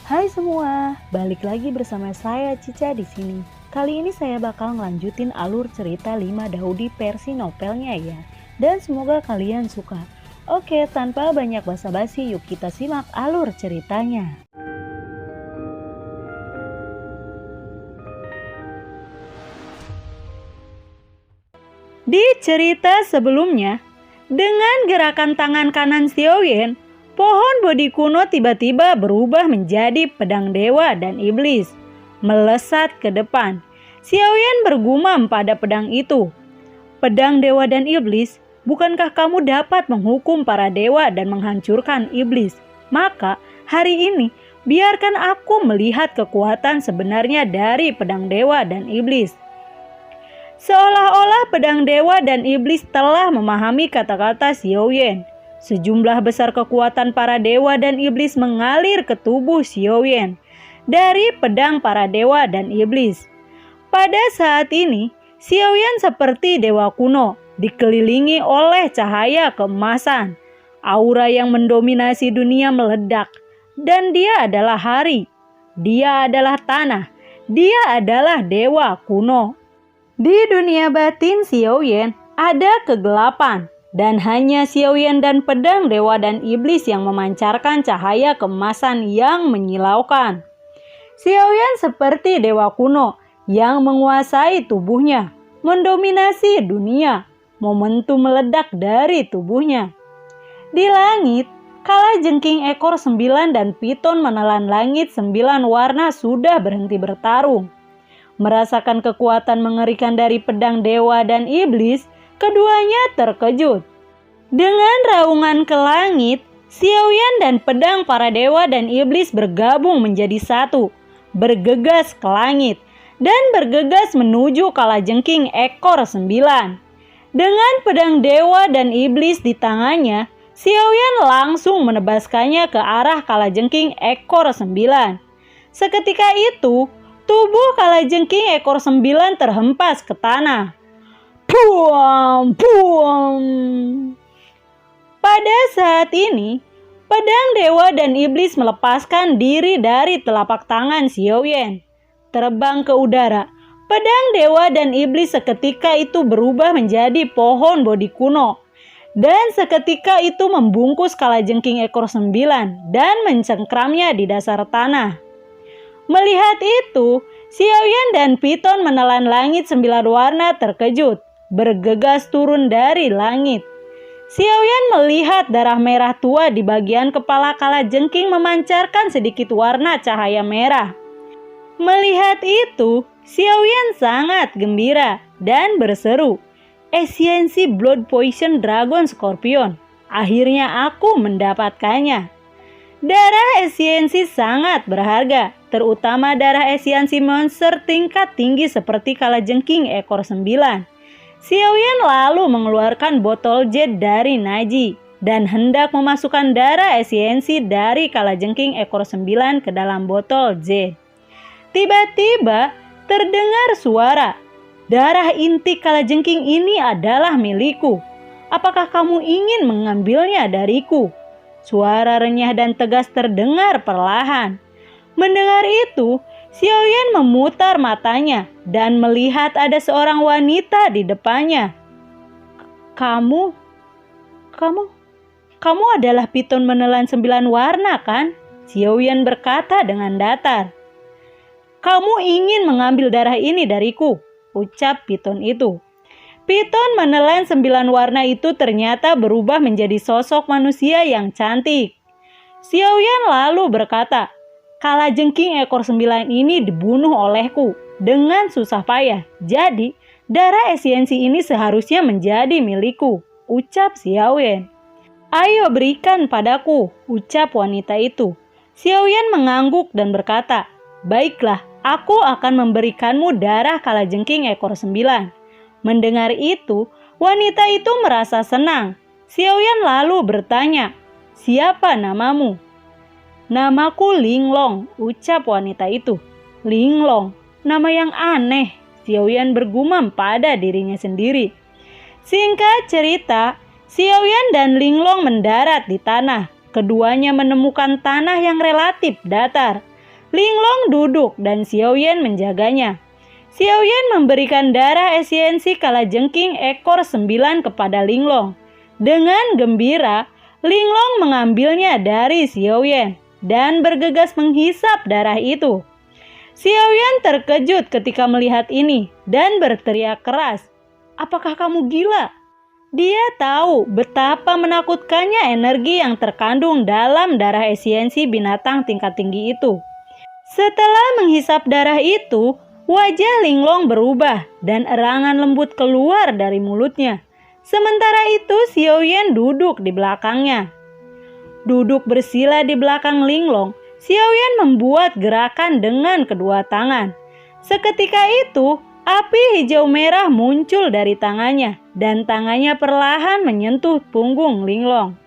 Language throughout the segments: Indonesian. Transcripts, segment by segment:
Hai semua, balik lagi bersama saya Cica di sini. Kali ini saya bakal ngelanjutin alur cerita 5 Daudi versi novelnya ya. Dan semoga kalian suka. Oke, tanpa banyak basa-basi, yuk kita simak alur ceritanya. Di cerita sebelumnya, dengan gerakan tangan kanan Xiaoyan, pohon Bodhi kuno tiba-tiba berubah menjadi pedang dewa dan iblis. Melesat ke depan, Xiaoyan bergumam pada pedang itu. Pedang dewa dan iblis, bukankah kamu dapat menghukum para dewa dan menghancurkan iblis? Maka hari ini biarkan aku melihat kekuatan sebenarnya dari pedang dewa dan iblis. Seolah-olah pedang dewa dan iblis telah memahami kata-kata Xiaoyan. Sejumlah besar kekuatan para dewa dan iblis mengalir ke tubuh Xiaoyan dari pedang para dewa dan iblis. Pada saat ini, Xiaoyan seperti dewa kuno, dikelilingi oleh cahaya keemasan. Aura yang mendominasi dunia meledak, dan dia adalah hari. Dia adalah tanah. Dia adalah dewa kuno. Di dunia batin Xiaoyan ada kegelapan, dan hanya Xiaoyan dan pedang dewa dan iblis yang memancarkan cahaya keemasan yang menyilaukan. Xiaoyan seperti dewa kuno yang menguasai tubuhnya, mendominasi dunia, momentum meledak dari tubuhnya. Di langit, kalajengking ekor 9 dan piton menelan langit 9 warna sudah berhenti bertarung. Merasakan kekuatan mengerikan dari pedang dewa dan iblis, keduanya terkejut. Dengan raungan ke langit, Xiaoyan dan pedang para dewa dan iblis bergabung menjadi satu, bergegas ke langit, dan bergegas menuju kalajengking ekor 9. Dengan pedang dewa dan iblis di tangannya, Xiaoyan langsung menebaskannya ke arah kalajengking ekor 9. Seketika itu, tubuh kalajengking ekor 9 terhempas ke tanah. Puam, puam. Pada saat ini, pedang dewa dan iblis melepaskan diri dari telapak tangan Xiaoyan. Terbang ke udara, pedang dewa dan iblis seketika itu berubah menjadi pohon Bodhi kuno. Dan seketika itu membungkus kalajengking ekor 9 dan mencengkramnya di dasar tanah. Melihat itu, Xiaoyan dan piton menelan langit 9 warna terkejut, bergegas turun dari langit. Xiaoyan melihat darah merah tua di bagian kepala kalajengking memancarkan sedikit warna cahaya merah. Melihat itu, Xiaoyan sangat gembira dan berseru, "Esensi Blood Poison Dragon Scorpion, akhirnya aku mendapatkannya." Darah esensi sangat berharga, terutama darah esensi monster tingkat tinggi seperti kalajengking ekor 9. Xiaoyan lalu mengeluarkan botol jet dari Naji dan hendak memasukkan darah esensi dari kalajengking ekor 9 ke dalam botol jet. Tiba-tiba terdengar suara, "Darah inti kalajengking ini adalah milikku. Apakah kamu ingin mengambilnya dariku?" Suara renyah dan tegas terdengar perlahan. Mendengar itu, Xiaoyan memutar matanya dan melihat ada seorang wanita di depannya. Kamu adalah piton menelan 9 warna kan?" Xiaoyan berkata dengan datar. "Kamu ingin mengambil darah ini dariku?" ucap piton itu. Piton menelan 9 warna itu ternyata berubah menjadi sosok manusia yang cantik. Xiaoyan lalu berkata, "Kalajengking ekor 9 ini dibunuh olehku dengan susah payah. Jadi, darah esensi ini seharusnya menjadi milikku," ucap Xiaoyan. "Ayo berikan padaku," ucap wanita itu. Xiaoyan mengangguk dan berkata, "Baiklah, aku akan memberikanmu darah kalajengking ekor 9. Mendengar itu, wanita itu merasa senang. Xiaoyan lalu bertanya, "Siapa namamu?" "Namaku Linglong," ucap wanita itu. "Linglong, nama yang aneh," Xiaoyan bergumam pada dirinya sendiri. Singkat cerita, Xiaoyan dan Linglong mendarat di tanah. Keduanya menemukan tanah yang relatif datar. Linglong duduk dan Xiaoyan menjaganya. Xiaoyan memberikan darah esensi kalajengking ekor 9 kepada Linglong. Dengan gembira, Linglong mengambilnya dari Xiaoyan dan bergegas menghisap darah itu. Xiaoyan terkejut ketika melihat ini dan berteriak keras, "Apakah kamu gila?" Dia tahu betapa menakutkannya energi yang terkandung dalam darah esensi binatang tingkat tinggi itu. Setelah menghisap darah itu, wajah Linglong berubah dan erangan lembut keluar dari mulutnya. Sementara itu Xiaoyan duduk di belakangnya. Duduk bersila di belakang Linglong, Xiaoyan membuat gerakan dengan kedua tangan. Seketika itu, api hijau merah muncul dari tangannya dan tangannya perlahan menyentuh punggung Linglong.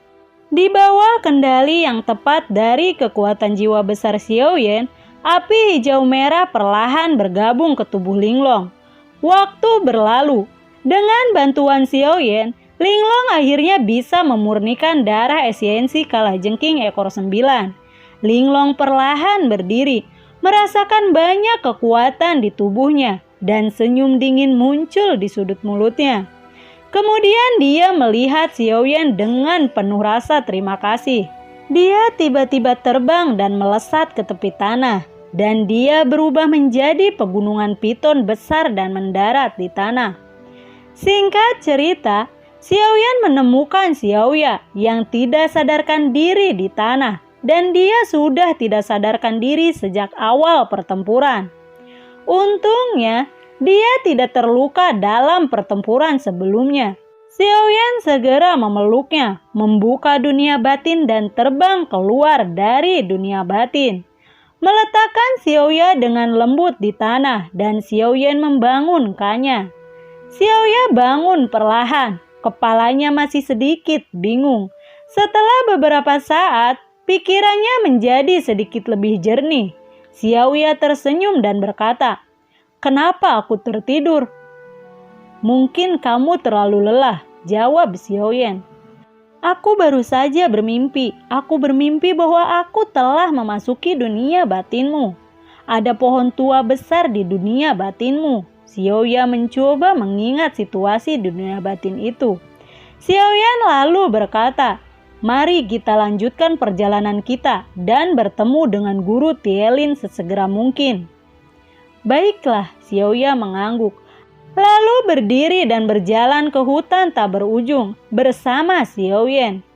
Di bawah kendali yang tepat dari kekuatan jiwa besar Xiaoyan, api hijau merah perlahan bergabung ke tubuh Linglong. Waktu berlalu. Dengan bantuan Xiaoyan, Linglong akhirnya bisa memurnikan darah esensi kalajengking ekor 9. Linglong perlahan berdiri, merasakan banyak kekuatan di tubuhnya, dan senyum dingin muncul di sudut mulutnya. Kemudian dia melihat Xiaoyan dengan penuh rasa terima kasih. Dia tiba-tiba terbang dan melesat ke tepi tanah, dan dia berubah menjadi pegunungan piton besar dan mendarat di tanah. Singkat cerita, Xiaoyan menemukan Xiaoya yang tidak sadarkan diri di tanah, dan dia sudah tidak sadarkan diri sejak awal pertempuran. Untungnya, dia tidak terluka dalam pertempuran sebelumnya. Xiaoyan segera memeluknya, membuka dunia batin dan terbang keluar dari dunia batin. Meletakkan Xiaoya dengan lembut di tanah dan Xiaoyan membangunkannya. Xiaoya bangun perlahan, kepalanya masih sedikit bingung. Setelah beberapa saat, pikirannya menjadi sedikit lebih jernih. Xiaoya tersenyum dan berkata, "Kenapa aku tertidur?" "Mungkin kamu terlalu lelah," jawab Xiaoyan. "Aku baru saja bermimpi. Aku bermimpi bahwa aku telah memasuki dunia batinmu. Ada pohon tua besar di dunia batinmu." Xiaoya mencoba mengingat situasi dunia batin itu. Xiaoyan lalu berkata, "Mari kita lanjutkan perjalanan kita dan bertemu dengan guru Tielin sesegera mungkin." "Baiklah," Xiaoya mengangguk. Lalu berdiri dan berjalan ke hutan tak berujung bersama Xiaoyan.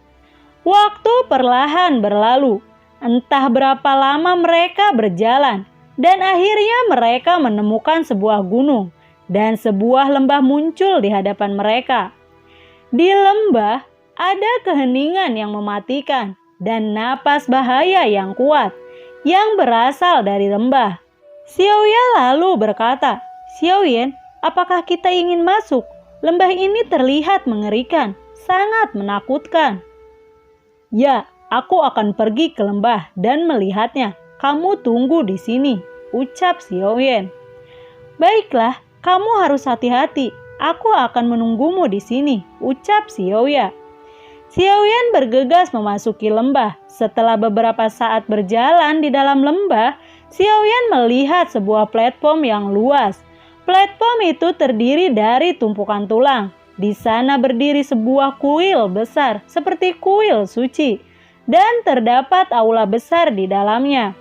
Waktu perlahan berlalu. Entah berapa lama mereka berjalan. Dan akhirnya mereka menemukan sebuah gunung dan sebuah lembah muncul di hadapan mereka. Di lembah ada keheningan yang mematikan dan napas bahaya yang kuat yang berasal dari lembah. Xiaoya lalu berkata, "Xiaoyan, apakah kita ingin masuk? Lembah ini terlihat mengerikan, sangat menakutkan." "Ya, aku akan pergi ke lembah dan melihatnya. Kamu tunggu di sini," ucap Xiaoyan. "Baiklah, kamu harus hati-hati. Aku akan menunggumu di sini," ucap Xiaoya. Xiaoyan bergegas memasuki lembah. Setelah beberapa saat berjalan di dalam lembah, Xiaoyan melihat sebuah platform yang luas. Platform itu terdiri dari tumpukan tulang. Di sana berdiri sebuah kuil besar seperti kuil suci, dan terdapat aula besar di dalamnya.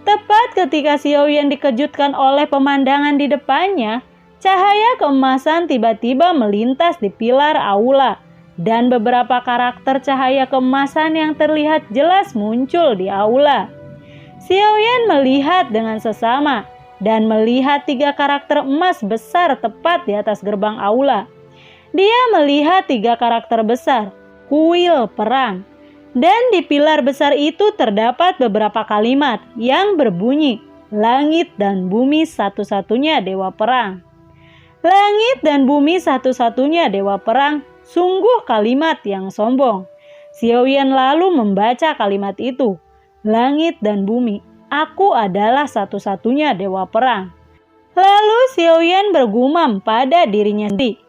Tepat ketika Xiaoyan dikejutkan oleh pemandangan di depannya, cahaya keemasan tiba-tiba melintas di pilar aula, dan beberapa karakter cahaya keemasan yang terlihat jelas muncul di aula. Xiaoyan melihat dengan sesama, dan melihat 3 karakter emas besar tepat di atas gerbang aula. Dia melihat 3 karakter besar, kuil perang. Dan di pilar besar itu terdapat beberapa kalimat yang berbunyi, "Langit dan bumi satu-satunya dewa perang." Langit dan bumi satu-satunya dewa perang, sungguh kalimat yang sombong. Xiaoyan lalu membaca kalimat itu, "Langit dan bumi, aku adalah satu-satunya dewa perang." Lalu Xiaoyan bergumam pada dirinya sendiri,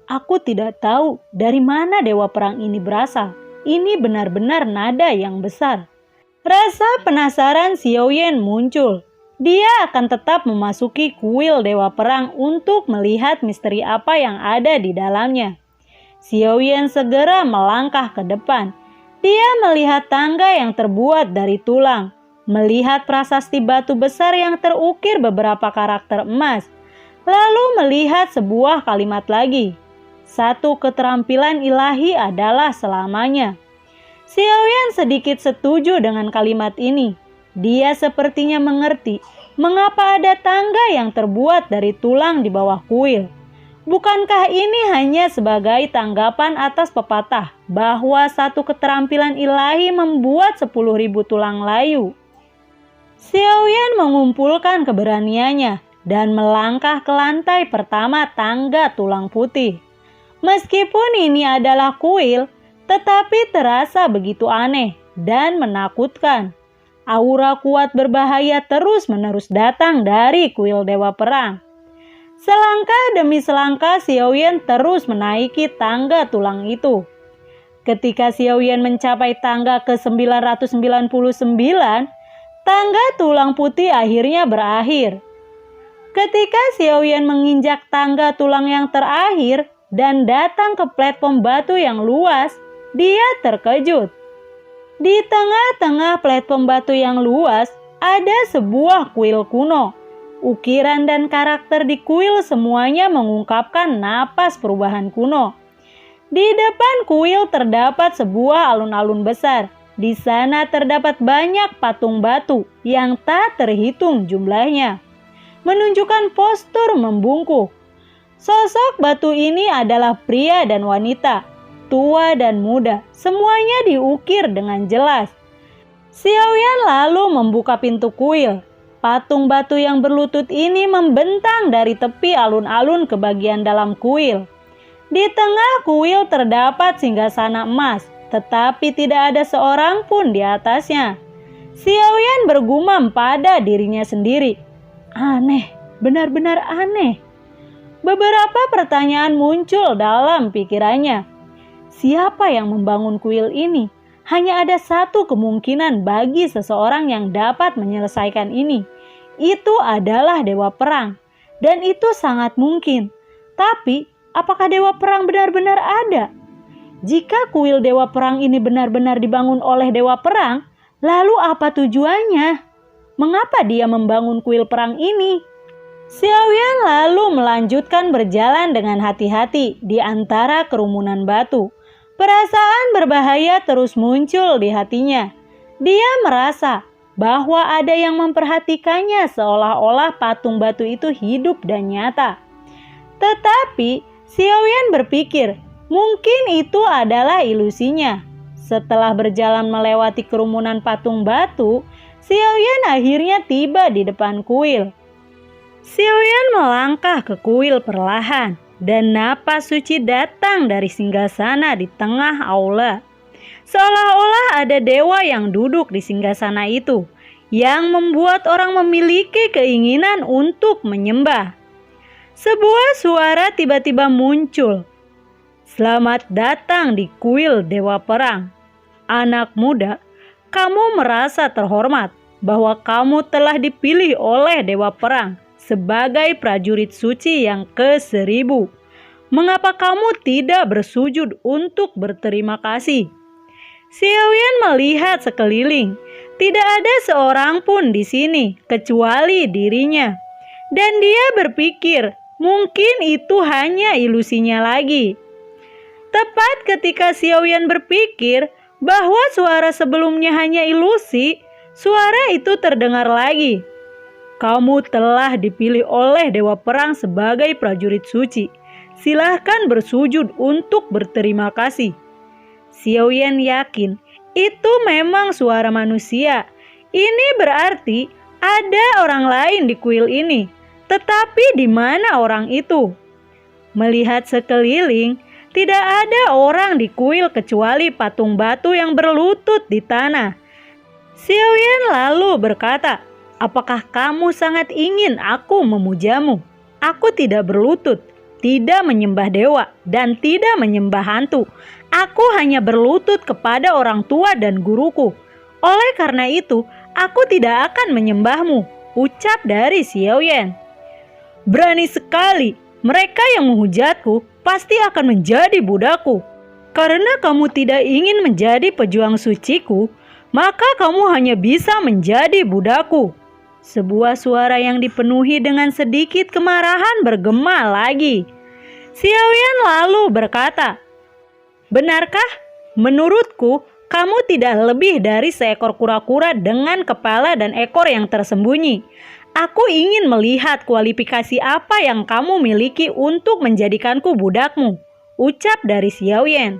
"Aku tidak tahu dari mana dewa perang ini berasal. Ini benar-benar nada yang besar." Rasa penasaran Xiaoyan muncul. Dia akan tetap memasuki kuil Dewa Perang untuk melihat misteri apa yang ada di dalamnya. Xiaoyan segera melangkah ke depan. Dia melihat tangga yang terbuat dari tulang, melihat prasasti batu besar yang terukir beberapa karakter emas, lalu melihat sebuah kalimat lagi. Satu keterampilan ilahi adalah selamanya. Xiaoyan sedikit setuju dengan kalimat ini. Dia sepertinya mengerti mengapa ada tangga yang terbuat dari tulang di bawah kuil. Bukankah ini hanya sebagai tanggapan atas pepatah bahwa satu keterampilan ilahi membuat 10.000 tulang layu? Xiaoyan mengumpulkan keberaniannya dan melangkah ke lantai pertama tangga tulang putih. Meskipun ini adalah kuil, tetapi terasa begitu aneh dan menakutkan. Aura kuat berbahaya terus-menerus datang dari kuil Dewa Perang. Selangkah demi selangkah Xiaoyan terus menaiki tangga tulang itu. Ketika Xiaoyan mencapai tangga ke-999, tangga tulang putih akhirnya berakhir. Ketika Xiaoyan menginjak tangga tulang yang terakhir dan datang ke platform batu yang luas, dia terkejut. Di tengah-tengah platform batu yang luas, ada sebuah kuil kuno. Ukiran dan karakter di kuil semuanya mengungkapkan napas perubahan kuno. Di depan kuil terdapat sebuah alun-alun besar. Di sana terdapat banyak patung batu yang tak terhitung jumlahnya, menunjukkan postur membungkuk. Sosok batu ini adalah pria dan wanita, tua dan muda, semuanya diukir dengan jelas. Xiaoyan lalu membuka pintu kuil. Patung batu yang berlutut ini membentang dari tepi alun-alun ke bagian dalam kuil. Di tengah kuil terdapat singgasana emas, tetapi tidak ada seorang pun di atasnya. Xiaoyan bergumam pada dirinya sendiri. Aneh, benar-benar aneh. Beberapa pertanyaan muncul dalam pikirannya. Siapa yang membangun kuil ini? Hanya ada satu kemungkinan bagi seseorang yang dapat menyelesaikan ini. Itu adalah Dewa Perang. Dan itu sangat mungkin. Tapi, apakah Dewa Perang benar-benar ada? Jika kuil Dewa Perang ini benar-benar dibangun oleh Dewa Perang, lalu apa tujuannya? Mengapa dia membangun kuil perang ini? Xiaoyan lalu melanjutkan berjalan dengan hati-hati di antara kerumunan batu. Perasaan berbahaya terus muncul di hatinya. Dia merasa bahwa ada yang memperhatikannya seolah-olah patung batu itu hidup dan nyata. Tetapi Xiaoyan berpikir mungkin itu adalah ilusinya. Setelah berjalan melewati kerumunan patung batu, Xiaoyan akhirnya tiba di depan kuil. Xiaoyan melangkah ke kuil perlahan. Dan napas suci datang dari singgasana di tengah aula. Seolah-olah ada dewa yang duduk di singgasana itu, yang membuat orang memiliki keinginan untuk menyembah. Sebuah suara tiba-tiba muncul. Selamat datang di kuil Dewa Perang. Anak muda, kamu merasa terhormat bahwa kamu telah dipilih oleh Dewa Perang sebagai prajurit suci yang ke-1000. Mengapa kamu tidak bersujud untuk berterima kasih? Xiaoyan melihat sekeliling. Tidak ada seorang pun di sini kecuali dirinya. Dan dia berpikir mungkin itu hanya ilusinya lagi. Tepat ketika Xiaoyan berpikir bahwa suara sebelumnya hanya ilusi, suara itu terdengar lagi. Kamu telah dipilih oleh Dewa Perang sebagai prajurit suci. Silahkan bersujud untuk berterima kasih. Xiaoyan yakin itu memang suara manusia. Ini berarti ada orang lain di kuil ini. Tetapi di mana orang itu? Melihat sekeliling, tidak ada orang di kuil kecuali patung batu yang berlutut di tanah. Xiaoyan lalu berkata, apakah kamu sangat ingin aku memujamu? Aku tidak berlutut, tidak menyembah dewa, dan tidak menyembah hantu. Aku hanya berlutut kepada orang tua dan guruku. Oleh karena itu, aku tidak akan menyembahmu, ucap dari Xiaoyan. Berani sekali, mereka yang menghujatku pasti akan menjadi budakku. Karena kamu tidak ingin menjadi pejuang suciku, maka kamu hanya bisa menjadi budakku. Sebuah suara yang dipenuhi dengan sedikit kemarahan bergema lagi. Xiaoyan lalu berkata, benarkah? Menurutku, kamu tidak lebih dari seekor kura-kura dengan kepala dan ekor yang tersembunyi. Aku ingin melihat kualifikasi apa yang kamu miliki untuk menjadikanku budakmu, ucap dari Xiaoyan.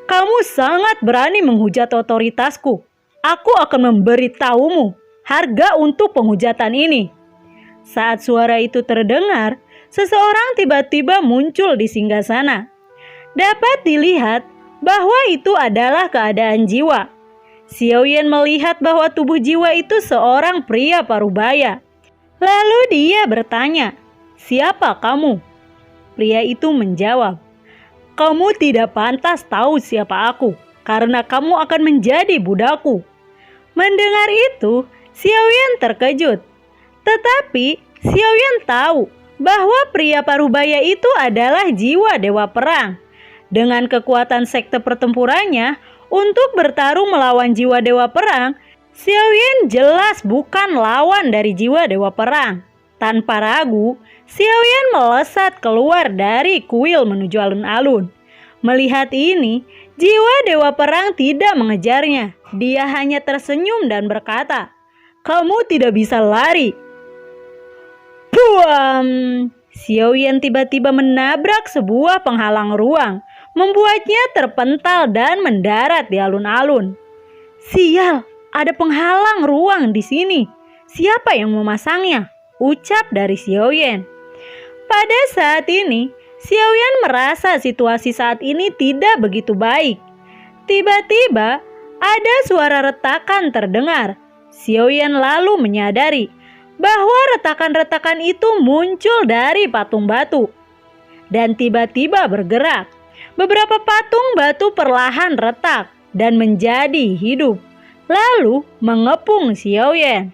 Kamu sangat berani menghujat otoritasku. Aku akan memberitahumu harga untuk penghujatan ini. Saat suara itu terdengar, seseorang tiba-tiba muncul di singgasana. Dapat dilihat bahwa itu adalah keadaan jiwa. Xiaoyan melihat bahwa tubuh jiwa itu seorang pria parubaya. Lalu dia bertanya, siapa kamu? Pria itu menjawab, kamu tidak pantas tahu siapa aku, karena kamu akan menjadi budakku. Mendengar itu, Xiaoyan terkejut. Tetapi Xiaoyan tahu bahwa pria parubaya itu adalah jiwa dewa perang. Dengan kekuatan sekte pertempurannya untuk bertarung melawan jiwa dewa perang, Xiaoyan jelas bukan lawan dari jiwa dewa perang. Tanpa ragu, Xiaoyan melesat keluar dari kuil menuju alun-alun. Melihat ini, jiwa dewa perang tidak mengejarnya. Dia hanya tersenyum dan berkata, kamu tidak bisa lari. Buam! Xiaoyan tiba-tiba menabrak sebuah penghalang ruang, membuatnya terpental dan mendarat di alun-alun. Sial, ada penghalang ruang di sini. Siapa yang memasangnya? Ucap dari Xiaoyan. Pada saat ini, Xiaoyan merasa situasi saat ini tidak begitu baik. Tiba-tiba, ada suara retakan terdengar. Xiaoyan lalu menyadari bahwa retakan-retakan itu muncul dari patung batu dan tiba-tiba bergerak. Beberapa patung batu perlahan retak dan menjadi hidup, lalu mengepung Xiaoyan.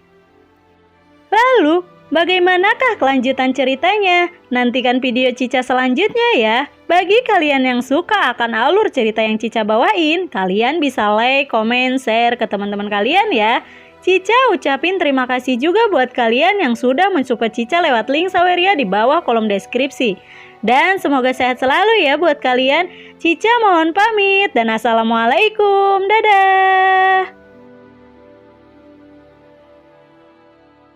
Lalu, bagaimanakah kelanjutan ceritanya? Nantikan video Cica selanjutnya ya. Bagi kalian yang suka akan alur cerita yang Cica bawain, kalian bisa like, komen, share ke teman-teman kalian ya. Cica ucapin terima kasih juga buat kalian yang sudah mensupport Cica lewat link Saweria di bawah kolom deskripsi. Dan semoga sehat selalu ya buat kalian. Cica mohon pamit dan assalamualaikum. Dadah.